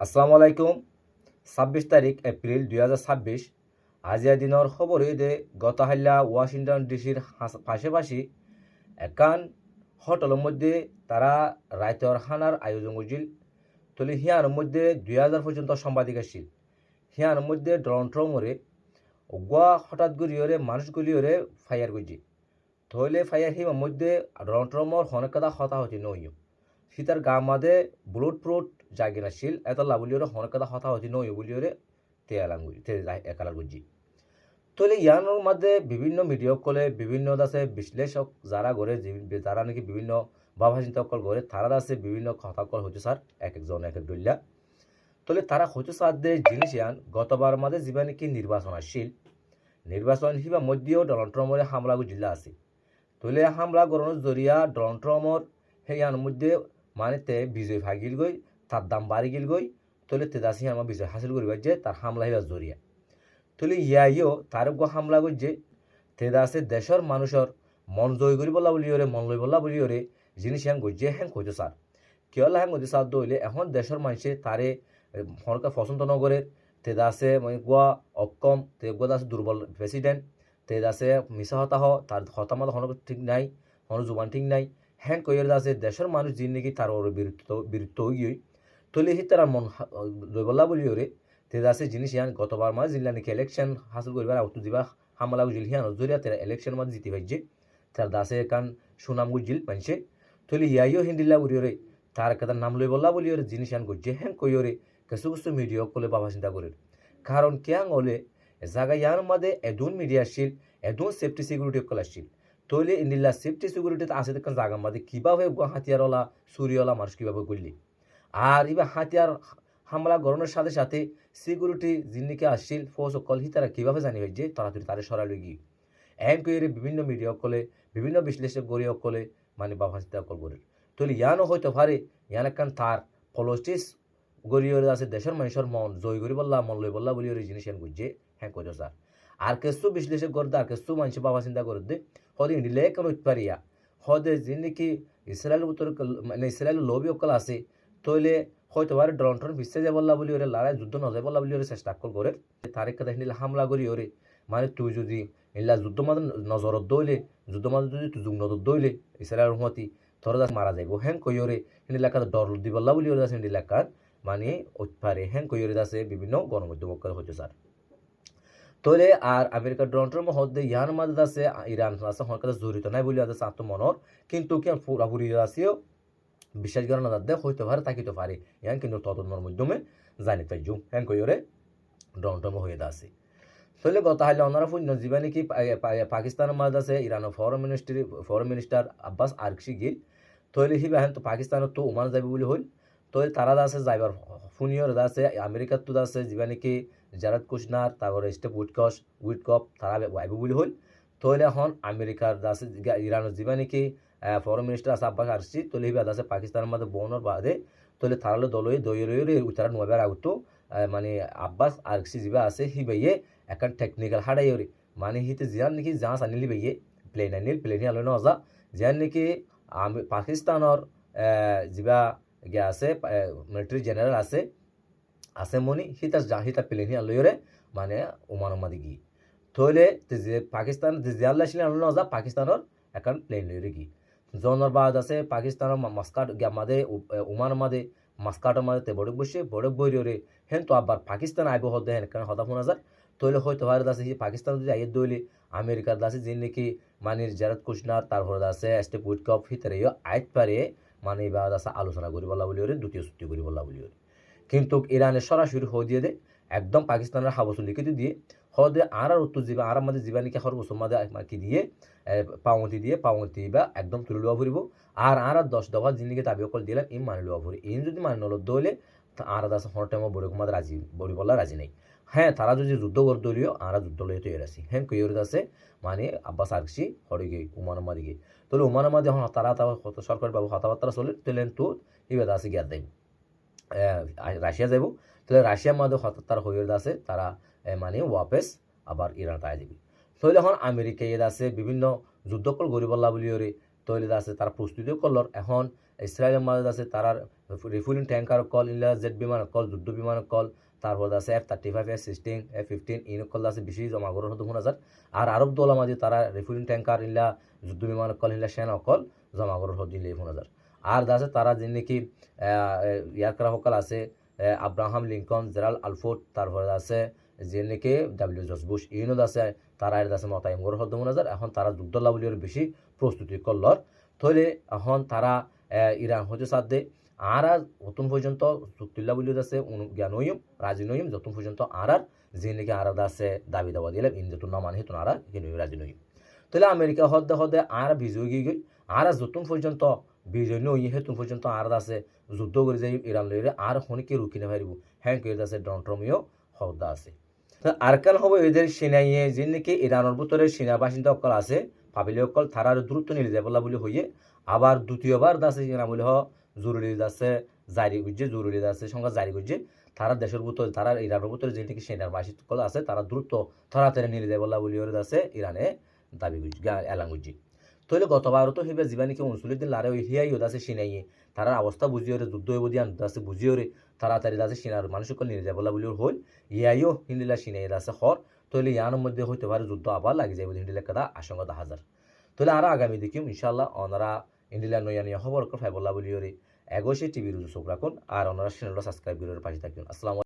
আসসালামু আলাইকুম। 26 তারিখ এপ্রিল 2026 আজিয়া দিনের খবর দে গতকাল্লা ওয়াশিংটন ডিসির পাশাপাশি একান হোটেলের মধ্যে তারা রাইতর খানার আয়োজন করছিল। তলে হিয়ার মধ্যে 2000 পর্যন্ত সাংবাদিক আসছিল। হিয়ার মধ্যে ডোনাল্ড ট্রাম্পরে ওগুয়া হঠাৎ গড়িয়ে মানুষগুলিওরে ফায়ার করছে। থইলে ফায়ার হিমার মধ্যে ডোনাল্ড ট্রাম্পর অনেক কথা হতাহতি নইও সীতার গা মাদে ব্লুট প্রুট জাগিন আসছিল এত লাভলিওরে অনেক কথা হতাহতি নইও বলিওরে তে একালার গুজি। তলে ইয়ানোর মধ্যে বিভিন্ন মিডিয়া কলে বিভিন্ন দাসে বিশ্লেষক যারা গড়ে যারা নাকি বিভিন্ন বাবা চিন্তা কল গড়ে তারা দাসে বিভিন্ন কথা কল হচ্ছে স্যার এক একজন এক এক ডলিয়া। তলে তারা হচ্ছে স্যার দে জিনিস ইয়ান গতবার মাঝে যা নাকি নির্বাচন আসছিল নির্বাচন হিবা মধ্যেও ডোনাল্ড ট্রাম্পের হামলা জিল্লা আছে। তলে হামলা গড়ানোর জরিয়া ডোনাল্ড ট্রাম্পর হেয়ার মধ্যে মানে তে বিজয় ভাগিল গই তার দাম বাড়ি গিল গই। তলে তেদাসি আমার বিজয় হাসিল করিবার যে তার হামলা হিবার জরিয়া। তলে ইয়াইও তার হামলা করছে তেদাসে দেশের মানুষের মন জয় করি বলা বলিওরে মন লই বলা বলিওরে জিনিস হ্যাং গজ্জে হ্যাং কইতো স্যার কেলা হ্যাং গজ্জে স্যার দইলে এখন দেশের মানুষে তারে হরকা পছন্দ নগরে তেদাসে মানে গোয়া অক্ষম তে গোদাসে দুর্বল প্রেসিডেন্ট তেদাসে মিশা হতাহ তার হতামত হন ঠিক নাই হন জুবান ঠিক নাই হ্যাং কইয়ের দাসে দেশের মানুষ যিনি নাকি তার বিরুদ্ধ হয়ে তলে হি তার মন লইবল্লা বলিওরে তেদাসে জিনিস ইয়ান গতবার মাঝে জিল্লা নাকি ইলেকশন হাসিল করিবার আউট দিবা হামলা গুজিল হিয়ান জরিয়া তেরা ইলেকশন মাঝে জিতে পাইছে তার দাসে কান সুনাম গুজিল মানছে। তলে ইয়াইও হিন্দিল্লা উড়িওরে তার কাতার নাম লইবল্লা বলিওরে জিনিস ইয়ান গজ্জে হ্যাং কইওরে কিছু কিছু মিডিয়া কলে বাবা চিন্তা করে কারণ কেয়াং হলে জায়গা ইয়ার মধ্যে এদুন মিডিয়া আসছিল এদুন সেফটি সিকিউরিটি কল আসছিল। তৈলে ইন্দিল্লা সেফটি সিকিউরিটিতে আসে দেখেন জায়গার মধ্যে কীভাবে হাতিয়ারওয়ালা চুরিওয়ালা মানুষ কীভাবে করলি আর এবার হাতিয়ার হামলা গরমের সাথে সাথে সিকিউরিটি যিনিকে আসছিল ফোর্স কল হি তারা কীভাবে জানি হয়েছে তাড়াতাড়ি তাদের সরালো গিয়ে এন করে বিভিন্ন মিডিয়া কলে বিভিন্ন বিশ্লেষক গড়িয়ে কলে মানে বাবা চিন্তা কল করে। তৈলে ইয়ানও হয়তো পারে ইয়ান একখান তার পলিটিক্স গড়িয়ে আছে দেশের মানুষের মন জয় করি বললা মন লই বললা বলি জিনিস এন বুঝছে হ্যাঁ কইতো স্যার আর কিছু বিশ্লেষক করতে আর কিছু মানুষ বাবা চিন্তা করে দে হদে ইন্ডিলে কেন পারিয়া হদে যে নাকি ইসরায়েলের উত্তর মানে ইসরায়েলের লোভী অকল আছে তৈলে হয়তো পারে ডোনাল্ড ট্রাম্প বিশ্বে যায় বললা বলি ওরে লড়াই যুদ্ধ ন যায় বললা বলি ওরে চেষ্টা করে তারিখ কথা নিলে হামলা করি ওরে মানে তুই যদি ইল্লা যুদ্ধ মাঝে নজরত দইলে যুদ্ধ মাঝে যদি তুই যুগ নজর দইলে ইসরায়েলের মতি তোর মারা যাইব হ্যাঁ কই ওরে হিন্দি লেখা ডর দি বললা বলি ওরে হিন্দি লেখার মানে পারে হ্যাঁ কইরে আছে বিভিন্ন গণমাধ্যম হচ্ছে স্যার। তলে আর আমেরিকার ডোনাল্ড ট্রাম্প হদ্দে ইয়ার মাঝে আছে ইরান আছে হরকার জড়িত নাই বলে আছে আত্মমনর কিন্তু কি পুরাপুরি আছেও বিশ্বাস করানো যাতে হইতে পারে তাকিতে পারে ইয়ান কিন্তু তদন্তের মাধ্যমে জানি পাই জুম হ্যাঁ কইরে ডোনাল্ড ট্রাম্প হয়ে আছে। তলে গত হাইলে ওনারা ফুন্য জীবা নাকি পাকিস্তানের মাঝে আছে ইরানের ফরেন মিনিস্টার আব্বাস আরকশি গিল তৈলে হিবা হ্যাঁ তো পাকিস্তানের তো ওমান যাবে বলে হইল তৈল তারা আছে যাইবার ফুনিয়র আছে আমেরিকার তো আছে যেবা নাকি জারাদ কুশনার তারপরে স্টেপ উইটকপ তারা আইব বলে হইল তৈলে এখন আমেরিকার আছে ইরানের যেবা নাকি ফরেন মিনিস্টার আছে আব্বাস আরকশি তৈলে হিবা আছে পাকিস্তানের মধ্যে বনর বাদে তৈলে তারালে দলই দইরে উত্তরা নবার আগতো মানে আব্বাস আরকশি যেবা আছে হিবাইয়ে এখন টেকনিক্যাল হাড়াই মানে হিতে জিয়ান নাকি জাহাজ আনিলি বাইয়ে প্লেন আলো নজা জিয়ান নাকি পাকিস্তানের যা গিয়া আছে মিলিটারি জেনারেল আছে মনি হিতা প্লেন আলোরে মানে ওমান মাদি গি থইলে পাকিস্তান জিয়াল্লা ছিলেন আলো নজা পাকিস্তানের এখন প্লেন লইরে গি জনের বাদ আছে পাকিস্তানের মাস্কাট গিয়া মাদে ওমান মাদে মাস্কাটের মাদে বড়ক বসে বড়ক বইরে হেন তো আবার পাকিস্তান আইব হদে হেন কারণ হতা ফোন হাজার তৈলে হয়তো ভারত আছে পাকিস্তান যদি আইয়ে দইলে আমেরিকার আছে যে নাকি মানে জারাদ কুশনার তারপর আছে স্টেপ উইটকপ ভিতরে আইত পারে মানে এবার আছে আলোচনা করি বলা বলি ওরে দ্বিতীয় চুক্তি করি বলা বলি ওরে কিন্তু ইরানের সরাসরি হয়ে দিয়ে দেয় একদম পাকিস্তানের হাবস লিখিত দিয়ে হদে আর উত্তর যাবে আর আমাদের জীবা নাকি হর বছর মাঝে কি দিয়ে পাওয়তি বা একদম তুলে লওয়া ফুরিব আর 10 দফা জিনিকে দাবি অকল দিলাম ইম মানে লওয়া ফুরি ইন যদি মানে নল দইলে আর আছে হর টাইম বড় কুমার রাজি বড়ি বলা রাজি নেই হ্যাঁ তারা যদি যুদ্ধ করে দলীয় আর যুদ্ধ লইয়ে তৈরি আছি হ্যাঁ কইর আছে মানে আব্বাস আরকশি হরিগে উমানমাদি গে তাহলে উমানমাদি এখন তারা সরকার বাবু কথাবার্তা চলে তাহলে তো এবার আছে গিয়া যাইব রাশিয়া যাইব তাহলে রাশিয়ার মধ্যে তার হইর আছে তারা মানে ওয়াপেস আবার ইরান তাই যাবি তাহলে এখন আমেরিকা এর আছে বিভিন্ন যুদ্ধ কল গরিবল্লা বলিওরে তৈরি আছে তারা প্রস্তুতিও করল এখন ইসরায়েলের মাঝে আছে তারার রিফুইলিং ট্যাঙ্কার কল ইনলা জেট বিমান কল যুদ্ধ বিমান কল তারপর আছে F-35 F-16 F-15 ইনকল আছে বেশি জমা করো 1000 আর আরব দোলা মাঝে তারা রিফুইলিং ট্যাঙ্কার ইনলা যুদ্ধ বিমান কল ইনলা সেনা কল জমা করো 1000 আর আছে তারা যে নাকি এয়ারক্রাফট কল আছে আব্রাহাম লিঙ্কন জেরাল্ড আলফোর্ড তারপরে আছে যে নাকি ডাব্লিউ জর্জ বুশ ইউনুদ আছে তারা এর আছে মতায়ম করো 1000 এখন তারা যুদ্ধ লাভলিওর বেশি প্রস্তুতি করলর তৈলে এখন তারা ইরান হতে সাথে আর যতক্ষণ পর্যন্ত চুক্তিল্লা বলিও আছে জ্ঞান হইম রাজি নইম যতক্ষণ পর্যন্ত আর যে নাকি আর আছে দাবি দাবা দিলাম ইন যত না মানে হেতু আর কিন্তু রাজি নইম তাহলে আমেরিকা হদে হদে আর বিজয় গিয়ে গই আর যতক্ষণ পর্যন্ত বিজয় নই হেতু পর্যন্ত আর আছে যুদ্ধ করে যাই ইরান লইরে আর হনিকে রুকি না পারিব হ্যাঁ কে আছে ডোনাল্ড ট্রাম্পও হদা আছে আরকান হবে এদের সেনাইয়ে যে নাকি ইরানের ভিতরে সেনা বাসিন্দা অকল আছে পাবিলি অকল তারার দ্রুত নিলে যাবলা বলে হইয়ে আবার দ্বিতীয়বার দাসে সেনা বলে জরুরি আছে জারি করছে জরুরি আছে সংখ্যা জারি করছে তারা দেশের ভিতরে তারা ইরানের ভিতরে যে নাকি সেনার বাসিন্দা আছে তারা দ্রুত তাড়াতাড়ি নিলে যাবলা বলে আছে ইরানে দাবি করছে এলান করছে তাহলে গতবার তো সেবা জীবা নাকি 39 দিন লারে হিয়াই আছে সেনাইয়ে তারা অবস্থা বুঝিয়ে যুদ্ধ হইব দিয়ে আছে বুঝিয়ে তাড়াতাড়ি আছে সেনার মানুষকে নিয়ে যাবলা বলে হল ইয়াইও হিন্দিলা সিনাই আছে হর তাহলে ইয়ানোর মধ্যে হইতে পারে যুদ্ধ আবার লাগে যাবে হিন্দিলা কাদা আশঙ্কা 10,000 তাহলে আর আগামী দেখিম ইনশাল্লাহ ওনারা ইন্ডিলা নয়া নিয়া খবর ফাইবল্লা বলি এগোসে টিভির চোখ রাখুন আর ওনারা চ্যানেলটা সাবস্ক্রাইব করে পাশে থাকুন আসসালামু